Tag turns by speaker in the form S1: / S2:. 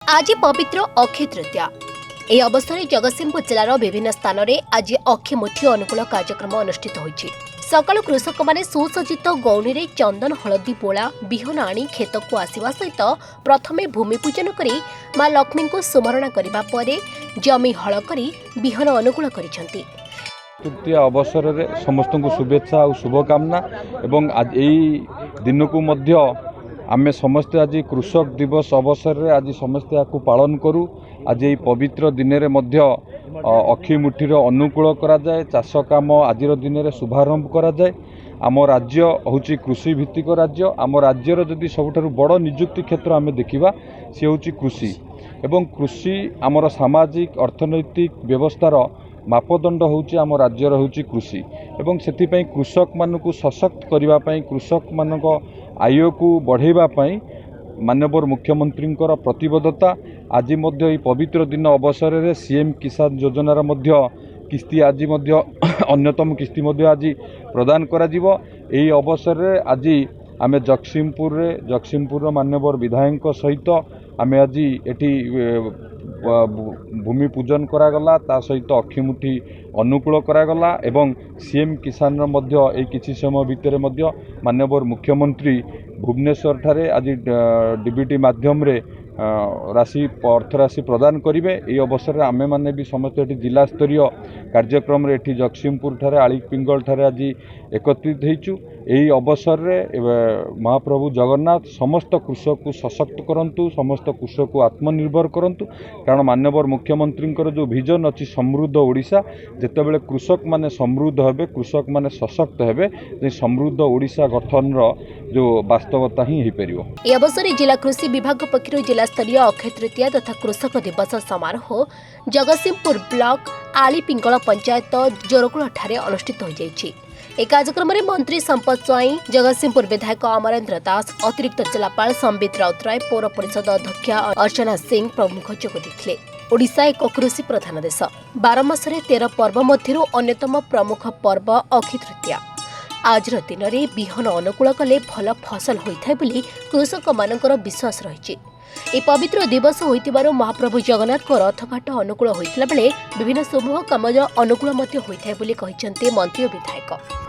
S1: आज पवित्र अक्षय तृतीया। यह अवसर में जगतसिंहपुर जिलार विभिन्न स्थान में आज अक्षय मुठी अनुकूल कार्यक्रम अनुष्ठित होइछि। सकाळु कृषक माने सुसज्जित गौणी रे चंदन हलदी बोला बिहन आनी खेत को आसिबा सहित प्रथमे भूमि पूजन करी मां लक्ष्मी को सुमरण करिबा परे जमी हल करी बिहन अनुकूल करिसंती।
S2: तृतीया अवसर में समस्त को शुभेच्छा और शुभकामना एवं आज यही दिन को मध्य आमे समस्ते आज कृषक दिवस अवसर में आज समस्ते आपको पालन करूँ। आज यही पवित्र दिन में मध्य अक्षय मुठीर अनुकूल करा जाए, चाष काम आज दिन में शुभारंभ करा जाए। आम राज्य हूँ कृषि भित्तिक राज्य। आम राज्यर जदि सबुठारु बड़ निजुक्ति क्षेत्र आम देखा सी हूँ कृषि एवं कृषि आमर सामाजिक अर्थनैतिक व्यवस्थार मापदंड होउची आम राज्यर होउची कृषि एवं सेथिपई कृषक मानकु सशक्त करने कृषक मानक आय को बढ़ाइबा माननीय मुख्यमंत्री प्रतिबद्धता आज मध्य पवित्र दिन अवसर में सीएम किसान योजनार मध्य किस्ती आज मध्य अन्यतम किस्ती मध्य आज प्रदान करा जिवो। एही अवसर में आज आम जगतसिंहपुर माननीय विधायक सहित आम आज एटी भूमि पूजन करागला, ता सहित अक्षय मुठी अनुकूल करागला एवं सीएम किसान मध्य किछि समय भितर मध्य माननीय मुख्यमंत्री भुवनेश्वर ठारे आज डीबीटी माध्यम रे राशि अर्थ राशि प्रदान करेंगे। ये अवसर में आमे माने भी समस्त जिला स्तरीय कार्यक्रम रे जगतसिंहपुर ठारे आलीपिंगल ठारे आज एकत्रित होइछु। यही अवसर में महाप्रभु जगन्नाथ समस्त कृषक को सशक्त करंतु, समस्त कृषक को आत्मनिर्भर करंतु। कारण माननीय मुख्यमंत्री जो विजन अच्छी समृद्ध ओडिशा, जेतेबेले कृषक माने समृद्ध हेबे, कृषक माने सशक्त हेबे, समृद्ध ओडिशा गठन जो वास्तवता ही हो पारिबो।
S1: यह अवसर में जिला कृषि विभाग पक्षर जिला स्तरीय अक्षय तृतीया तथा कृषक दिवस समारोह जगतसिंहपुर ब्लॉक आलीपिंगल पंचायत जोरकुल ठारे अनुष्ठित हो जाइछि। एक कार्यक्रम में मंत्री संपत स्वाई, जगतसिंहपुर विधायक अमरेन्द्र दास, अतिरिक्त जिलापाल संबित राउतराय, पौर परिषद अध्यक्ष अर्चना सिंह प्रमुख जोग देथिले। ओडिशा एक कृषि प्रधान देश। 12 मासरे 13 पर्व मध्यरु अन्यतम प्रमुख पर्व अक्षय तृतीया। आज दिन में बिहन अनुकूल कले भल फसल होइथाय बोली कृषक मानकर विश्वास रही। ए पवित्र दिवस होइतिबारु महाप्रभु जगन्नाथ को रथघाट अनुकूल होइतिला बेले विभिन्न शुभ काम अनुकूल मध्य होइथाय बोली कहिसंते मंत्री और विधायक।